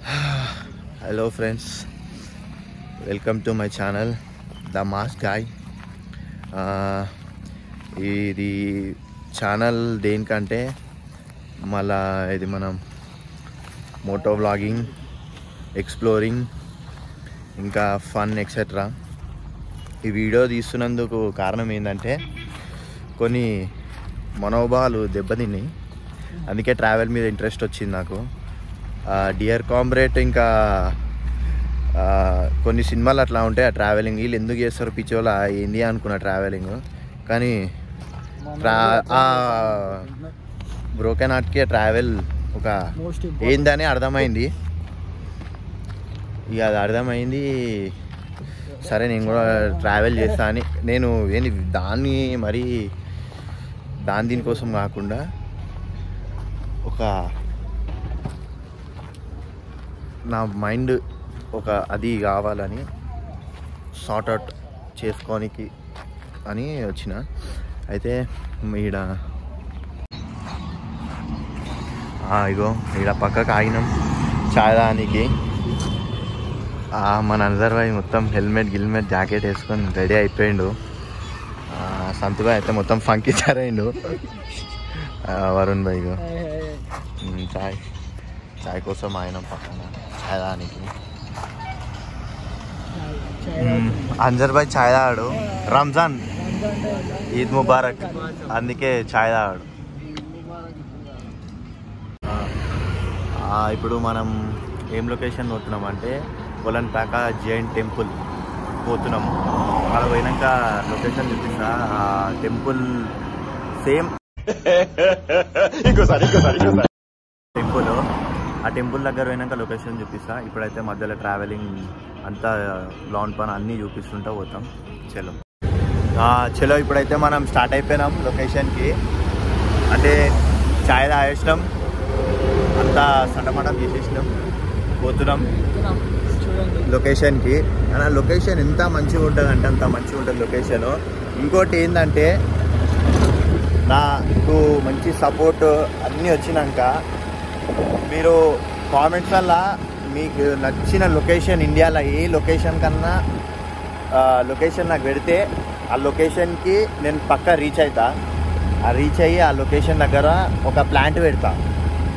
Hello friends, welcome to my channel The Mask Guy. ఇది channel దేనికంటే మళ్ళా ఇది మనం మోటో వ్లాగింగ్, ఎక్స్ప్లోరింగ్, ఇంకా ఫన్ ఎక్సెట్రా. ఈ వీడియో తీస్తున్నందుకు కారణం ఏంటంటే కొన్ని మనోభావాలు దెబ్బతిన్నాయి. అందుకే ట్రావెల్ మీద ఇంట్రెస్ట్ వచ్చింది నాకు. డియర్ కామ్రేడ్ ఇంకా కొన్ని సినిమాలు అట్లా ఉంటాయి. ఆ ట్రావెలింగ్ వీళ్ళు ఎందుకు చేస్తారు పిచ్చోళ్ళ ఏంది అనుకున్న ట్రావెలింగ్, కానీ బ్రోకెన్ హార్ట్కి ట్రావెల్ ఒక ఏందని అర్థమైంది. ఇక అది అర్థమైంది, సరే నేను కూడా ట్రావెల్ చేస్తా అని. నేను ఏంది దాన్ని మరీ దీనికోసం కాకుండా ఒక నా మైండ్ ఒక అది కావాలని సార్ట్అవుట్ చేసుకోనికి అని వచ్చిన. అయితే ఈడ ఈడ పక్కకు ఆగినాం చాయ్ తాగడానికి. మన అందరి భాయ్ మొత్తం హెల్మెట్ జాకెట్ వేసుకొని రెడీ అయిపోయిండు. సంతు భాయ్ అయితే మొత్తం ఫంకీ చారైండు. వరుణ్ భాయ్ చాయ్ కోసం ఆయన పక్కన చాయ్ తాగడానికి. అంజర్ భాయ్ చాయ్ తాగాడు. రంజాన్ ఈద్ ముబారక్, అందుకే చాయ్ తాగాడు. ఇప్పుడు మనం ఏం లొకేషన్ పోతున్నాం అంటే గోలన్పాక జైన్ టెంపుల్ పోతున్నాము. అక్కడ పోయినాక లొకేషన్ చూపిస్తా. ఆ టెంపుల్ సేమ్ టెంపుల్, ఆ టెంపుల్ దగ్గర పోయినాక లొకేషన్ చూపిస్తా. ఇప్పుడైతే మధ్యలో ట్రావెలింగ్ అంతా లాన్ పని అన్నీ చూపిస్తుంటా పోతాం. చలో ఇప్పుడైతే మనం స్టార్ట్ అయిపోయినాం లొకేషన్కి. అంటే ఛాయ్ తాగేసినాం, అంతా సటమటం చేసేసినాం, పోతున్నాం లొకేషన్కి. అలా లొకేషన్ ఎంత మంచిగా ఉంటుంది అంటే అంత మంచిగా ఉంటుంది లొకేషన్. ఇంకోటి ఏంటంటే నాకు మంచి సపోర్ట్ అన్నీ వచ్చినాక మీరు కామెంట్స్ వల్ల మీకు నచ్చిన లొకేషన్ ఇండియాలో ఏ లొకేషన్ కన్నా లొకేషన్ నాకు పెడితే ఆ లొకేషన్కి నేను పక్కా రీచ్ అవుతా. రీచ్ అయ్యి ఆ లొకేషన్ దగ్గర ఒక ప్లాంట్ పెడతా,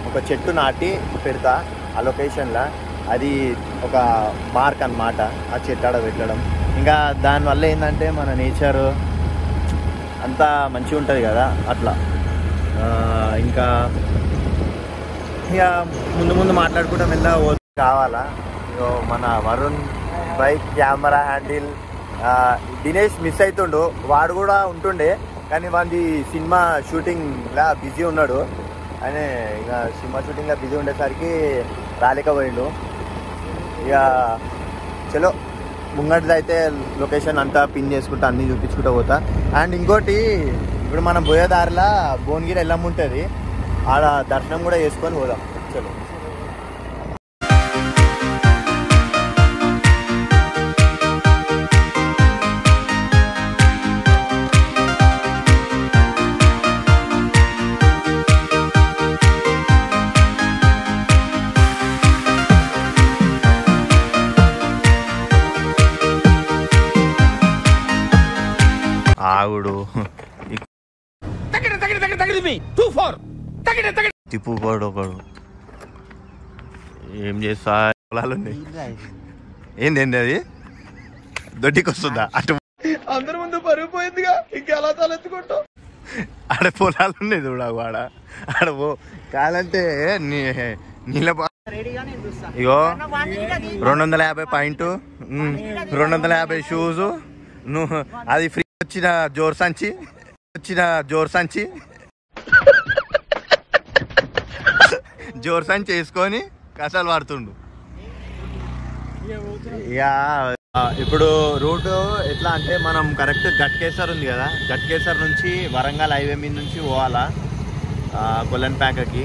ఒక చెట్టు నాటి పెడతా ఆ లొకేషన్లో. అది ఒక మార్క్ అన్నమాట ఆ చెట్టు ఆడ పెట్టడం. ఇంకా దానివల్ల ఏంటంటే మన నేచర్ అంతా మంచిగా ఉంటుంది కదా అట్లా. ఇంకా ఇక ముందు మాట్లాడుకుంటాం ఎలా కావాలా. మన Varun bike camera handle Dinesh miss అవుతుండు. వాడు కూడా ఉంటుండే కానీ వాడి సినిమా షూటింగ్లా బిజీ ఉన్నాడు. ఆయన ఇక సినిమా షూటింగ్లో బిజీ ఉండేసరికి రాలేకపోయిండు. ఇక చలో ముంగటిది అయితే లొకేషన్ అంతా పిన్ చేసుకుంటా అన్నీ చూపించుకుంటూ పోతా. అండ్ ఇంకోటి ఇప్పుడు మనం పోయే దారిలో భువనగిరి ఎల్లమ్మ ఉంటుంది, ఆడ దర్శనం కూడా చేసుకొని పోదాం. చలో ఆవుడు తిప్పుకోడు ఒకడు ఏం చేస్తా. పొలాలు ఉన్నాయి. ఏంది అది దొడ్డికి వస్తుందా? అటు అందరి ముందు పరుగు పోయిందిగా, ఇంకెలా తలెత్తుకుంటావు. ఆడ పొలాలు ఉన్నాయి చూడ, ఆడ పో కాలంటే నీళ్ళ. ఇగో 250 పాయింట్, 250 షూజు, నువ్వు అది ఫ్రీ వచ్చిన జోర్ సంచి వేసుకొని కసాలు వాడుతుండు. ఇప్పుడు రూట్ ఎట్లా అంటే మనం కరెక్ట్ గట్కేసర్ ఉంది కదా, గట్కేసర్ నుంచి వరంగల్ హైవే మీద నుంచి పోవాలా గోలన్పాకకి.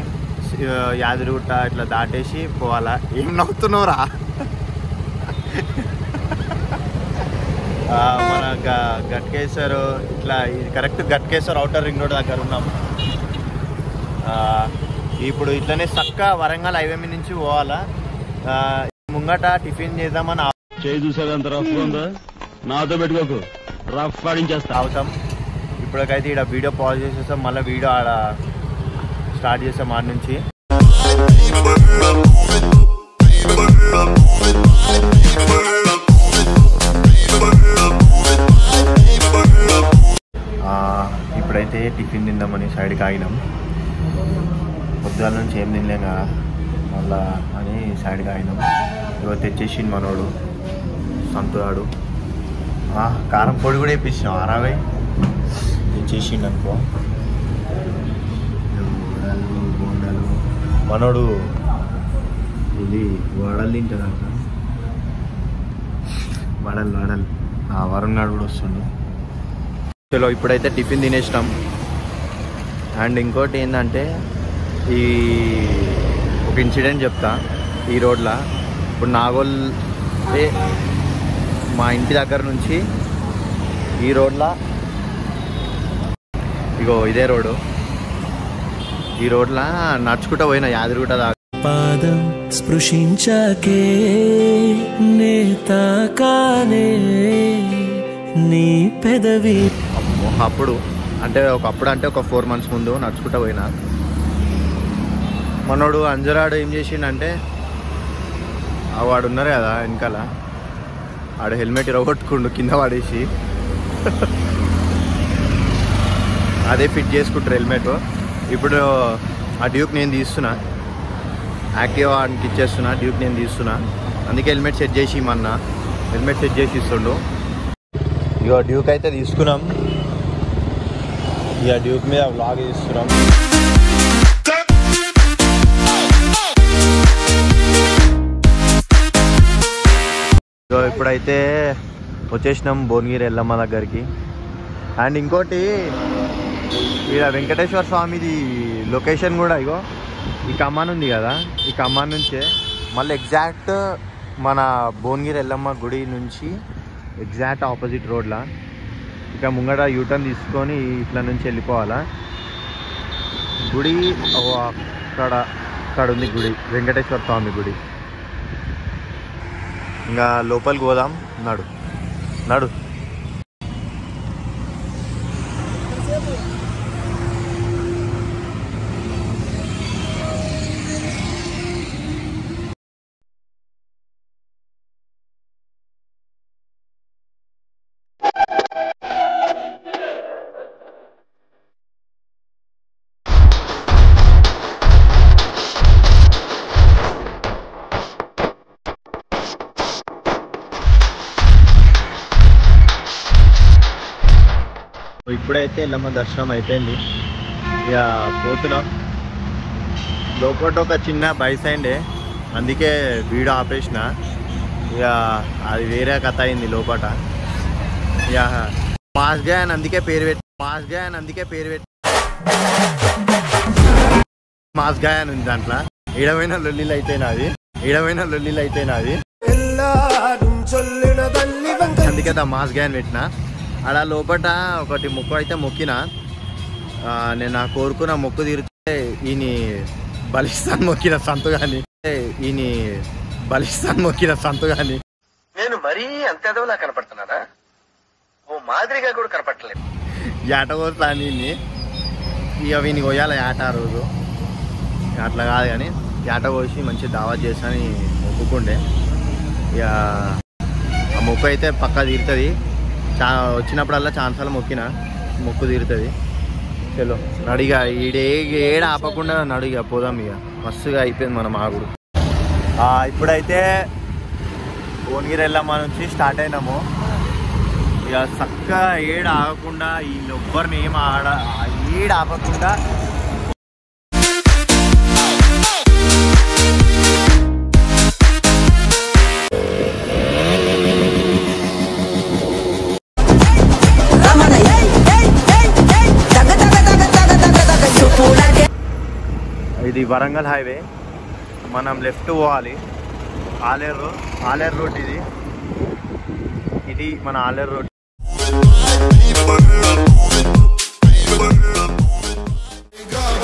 యాదగిరిగుట్ట ఇట్లా దాటేసి పోవాలా. ఏం నవ్వుతున్నావురా? మన గట్కేసర్ ఇట్లా correct Ghatkesar outer ring road దగ్గర ఉన్నాం. ఇప్పుడు ఇట్లనే చక్క వరంగల్ హైవే మీద నుంచి పోవాలా. ముంగట టిఫిన్ చేద్దామని చేయి చూసావు అంత రఫ్ ఉందా, నాతో పెట్టుకోకు, రఫ్ ఆడించేస్తా. అవుతాం. ఇప్పటికైతే ఇక్కడ వీడియో పాజ్ చేసేస్తాం, మళ్ళీ వీడియో ఆడ స్టార్ట్ చేస్తాం ఆడ నుంచి. ఇప్పుడైతే టిఫిన్ తిందామని సైడ్కి ఆగినాం. పొద్దుగాల నుంచి ఏం తినలేం కదా మళ్ళా అని సైడ్కి ఆగినాం. ఇవో తెచ్చేసిండు మనోడు సంతుగాడు. కారం పొడి కూడా వేయించినాం, 60 తెచ్చేసిండు అనుకో. బోండాలు మనోడు ఇది వడలు తింటాడంట. వడలు వరుణ్ గారు కూడా వస్తుండు. చలో ఇప్పుడైతే టిఫిన్ తినేసినాం. అండ్ ఇంకోటి ఏంటంటే ఈ ఒక ఇన్సిడెంట్ చెప్తా. ఈ రోడ్లో ఇప్పుడు నాగోల్ మా ఇంటి దగ్గర నుంచి ఈ రోడ్లో ఇగో ఇదే రోడ్డు. ఈ రోడ్లో నడుచుకుంటూ పోయిన యాదగిరిగుట్ట దాకా. పాదం స్పృశించకే నేతాకానే నీ పెదవి. అప్పుడు అంటే ఒక 4 months ముందు నడుచుకుంటూ పోయినా. మనోడు అంజరాడు ఏం చేసిండంటే వాడు ఉన్నారు కదా వెనకాల, ఆడు హెల్మెట్ ఇరగొట్టుకుండు కింద పడేసి. అదే ఫిట్ చేసుకుంటారు హెల్మెట్. ఇప్పుడు ఆ డ్యూక్ నేను తీస్తున్నా, యాక్టివ్ వాడికి ఇచ్చేస్తున్నా, డ్యూక్ నేను తీస్తున్నా. అందుకే హెల్మెట్ సెట్ చేసి ఇమ్మన్నా, హెల్మెట్ సెట్ చేసి ఇస్తుండు. ఇక డ్యూక్ అయితే తీసుకున్నాం. ఇక డ్యూక్ మీద వ్లాగ్ తీస్తున్నాం. ఇప్పుడైతే వచ్చేసినాం భువనగిరి ఎల్లమ్మ దగ్గరికి. అండ్ ఇంకోటి ఇక్కడ వెంకటేశ్వర స్వామిది లొకేషన్ కూడా ఇగో ఈ కమాన్ ఉంది కదా, ఈ కమాన్ నుంచే మళ్ళీ ఎగ్జాక్ట్ మన భువనగిరి ఎల్లమ్మ గుడి నుంచి ఎగ్జాక్ట్ ఆపోజిట్ రోడ్లా. ఇక ముంగట యూటర్న్ తీసుకొని ఇట్లా నుంచి వెళ్ళిపోవాలా. గుడి అక్కడ ఉంది గుడి, వెంకటేశ్వర స్వామి గుడి. ఇంకా లోపలికి పోదాం. నడు ఇప్పుడైతే ఎల్లమ్మ దర్శనం అయిపోయింది. ఇక పోతున్నాం. లోపల ఒక చిన్న బైసైండే, అందుకే వీడియో ఆపేసిన. ఇక అది వేరే కథ అయింది లోపల. ఇక మాస్గా అని అందుకే పేరు పెట్టి మాస్గా అని ఉంది దాంట్లో. ఈడమైన లొల్లీలు అయితే నాది అందుకే మాస్గా అని పెట్టిన. అలా లోపల ఒకటి మొక్కు అయితే మొక్కిన. నేను ఆ కోరుకున్న మొక్కు తీరితే ఈయన బలిస్తాను మొక్కిన సంతుగాని. నేను మరీ అంత ఎదవలా కనపడుతున్నానా? ఓ మాదిరిగా కూడా కనపడలేదు. ఏట కోస్తాను ఇక వీని కొయ్యాల ఏట ఆ రోజు. అట్లా కాదు కానీ ఏట కోసి మంచి దావత్ చేస్తానని మొక్కుకుండే. ఇక ఆ మొక్కు అయితే పక్కా తీరుతుంది. వచ్చినప్పుడల్లా ఛాన్సాలు మొక్కు తీరుతుంది. చలో నడిగా ఏడ ఆపకుండా నడిగా పోదాం. ఇక మస్తుగా అయిపోయింది మనం ఆగుడు. ఇప్పుడైతే భువనగిరి ఎల్లమ్మ నుంచి స్టార్ట్ అయినాము. ఇక చక్కగా ఏడ ఆగకుండా వీళ్ళెవ్వరిని ఏం ఏడ ఆపకుండా ఇది వరంగల్ హైవే. మనం లెఫ్ట్ పోవాలి. ఆలేరు రోడ్ ఇది మన ఆలేరు రోడ్.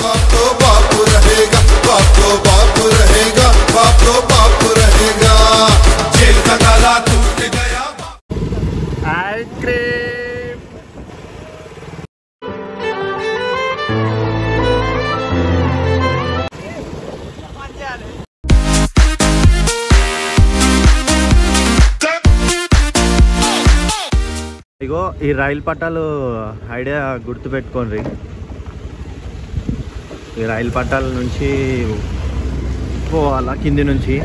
बाप तो बाप रहेगा, बाप तो बाप रहेगा, बाप तो बाप रहेगा. ఇగో ఈ రైలు పట్టాలు ఐడియా గుర్తుపెట్టుకోండి. ఈ రైలు పట్టాల నుంచి పోవాలా కింది నుంచి.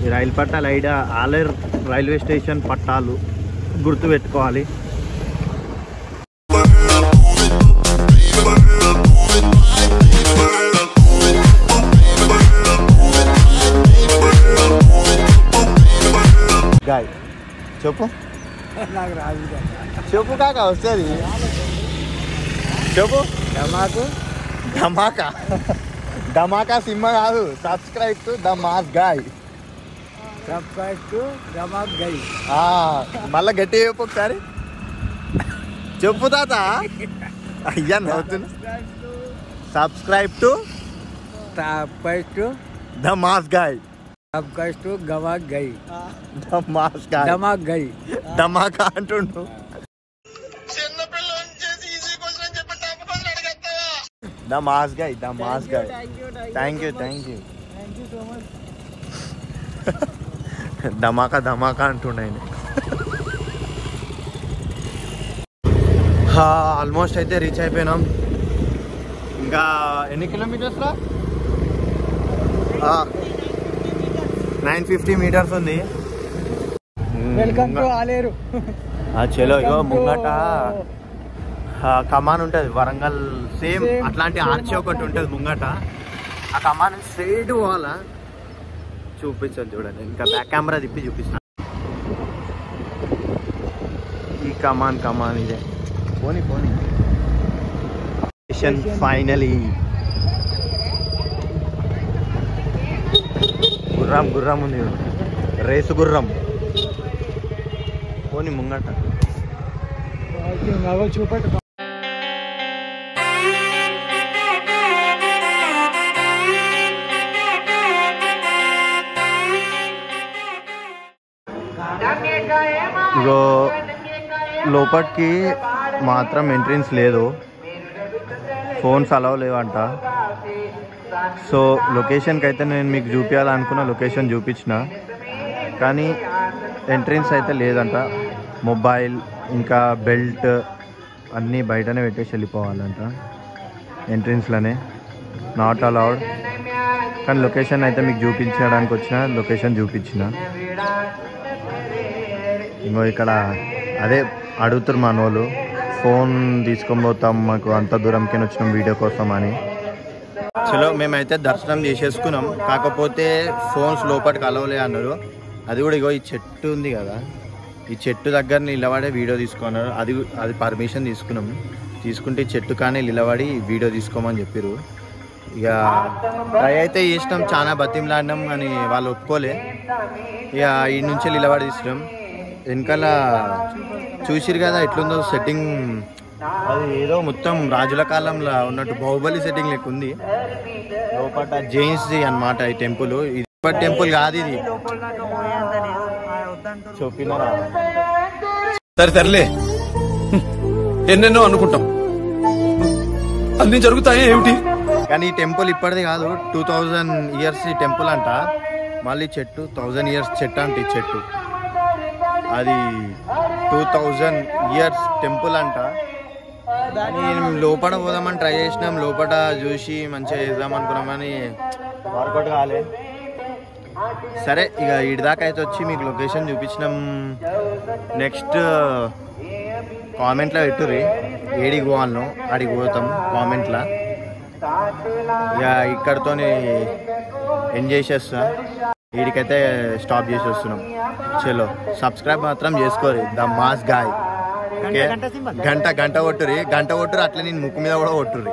ఈ రైలు పట్టాల ఐడియా ఆలేరు రైల్వే స్టేషన్ పట్టాలు గుర్తుపెట్టుకోవాలి. గాయ్ చెప్పు, చెప్పు కాక వస్తుంది చెప్పు. ధమాకా ధమాకా సినిమా కాదు. Subscribe to the mass guy. మళ్ళా గట్టి చెప్పు ఒకసారి. చెప్పు తాత. అయ్యా నవ్వుతున్నా. Subscribe to the mass guy. Dhamaka అంటుండు. The mass guy, the mass guy. Thank you so much. Dhamaka Dhamaka అంటుండే. ఆల్మోస్ట్ అయితే రీచ్ అయిపోయినాం. ఇంకా ఎన్ని కిలోమీటర్స్ రా? 950 మీటర్స్ ఉంది. Welcome to Aleru. చలో ఇగో ముంగట కమాన్ ఉంటుంది వరంగల్. సేమ్ అట్లాంటి ఆర్చి ఒకటి ఉంటుంది ముంగట. ఆ కమాన్ స్ట్రైట్ పోవాలా. చూపించాను చూడండి. ఇంకా బ్యాక్ కెమెరా తిప్పి చూపిస్తాను. ఈ కమాన్ ఇదే. పోనీ ఫైనలీ గుర్రం ఉంది. రేసు గుర్రం. పోనీ ముంగట చూపెట్టు. ఇగో లోపలికి మాత్రం ఎంట్రన్స్ లేదు. ఫోన్స్ అలౌ లేవంట. సో లొకేషన్కి అయితే నేను మీకు చూపించాలనుకున్న లొకేషన్ చూపించిన, కానీ ఎంట్రన్స్ అయితే లేదంట. మొబైల్ ఇంకా బెల్ట్ అన్నీ బయటనే పెట్టేసి వెళ్ళిపోవాలంట. ఎంట్రన్స్లోనే నాట్ అలౌడ్. కానీ లొకేషన్ అయితే మీకు చూపించడానికి వచ్చిన లొకేషన్ చూపించిన. ఇంకో ఇక్కడ అదే అడుగుతారు మన వాళ్ళు, ఫోన్ తీసుకొని పోతాం మాకు అంత దూరంకి వచ్చినాం వీడియో కోసం అని. చలో మేమైతే దర్శనం చేసేసుకున్నాం. కాకపోతే ఫోన్స్ లోపలికి అలవలే అన్నారు. అది కూడా ఇగో ఈ చెట్టు ఉంది కదా, ఈ చెట్టు దగ్గర నిలబడే వీడియో తీసుకున్నారు. అది పర్మిషన్ తీసుకున్నాం. తీసుకుంటే ఈ చెట్టు కానీ నిలబడి వీడియో తీసుకోమని చెప్పారు. ఇక ట్రై అయితే చేసినాం, చాలా బతిమలాడినాం కానీ వాళ్ళు ఒప్పుకోలే. ఇక ఈ నుంచి నిలబడి తీసుకున్నాం. వెనకాల చూసిరు కదా ఎట్లుందో సెట్టింగ్. అది ఏదో మొత్తం రాజుల కాలంలో ఉన్నట్టు బాహుబలి సెట్టింగ్ లెక్క ఉంది. లోపల జైన్స్ది అన్నమాట ఈ టెంపుల్. ఇది టెంపుల్ కాదు, ఇది చెప్పినారా. సర్లే ఎన్నెన్నో అనుకుంటాం, అన్ని జరుగుతాయి ఏమిటి. కానీ ఈ టెంపుల్ ఇప్పటిది కాదు, 2000 years ఈ టెంపుల్ అంట. మళ్ళీ చెట్టు 1000 years చెట్టు అంట. ఈ చెట్టు అది 2000 years టెంపుల్ అంట. లోపల పోదామని ట్రై చేసినాం. లోపల చూసి మంచిగా చేద్దాం అనుకున్నామని వర్కౌట్ కాలే. సరే ఇక ఇడిదాకా అయితే వచ్చి మీకు లొకేషన్ చూపించినాం. నెక్స్ట్ కామెంట్లో పెట్టుర్రి ఏడికి పోవాలను, అడిగి పోతాం కామెంట్లో. ఇక ఇక్కడితో ఎంజాయ్ చేస్తా. వీడికైతే స్టాప్ చేసి వస్తున్నాం. చలో సబ్స్క్రైబ్ మాత్రం చేసుకోరు ద మాస్ గాయ్. గంట కొట్టుర్రి, అట్లా నేను ముక్కు మీద కూడా కొట్టుర్రి.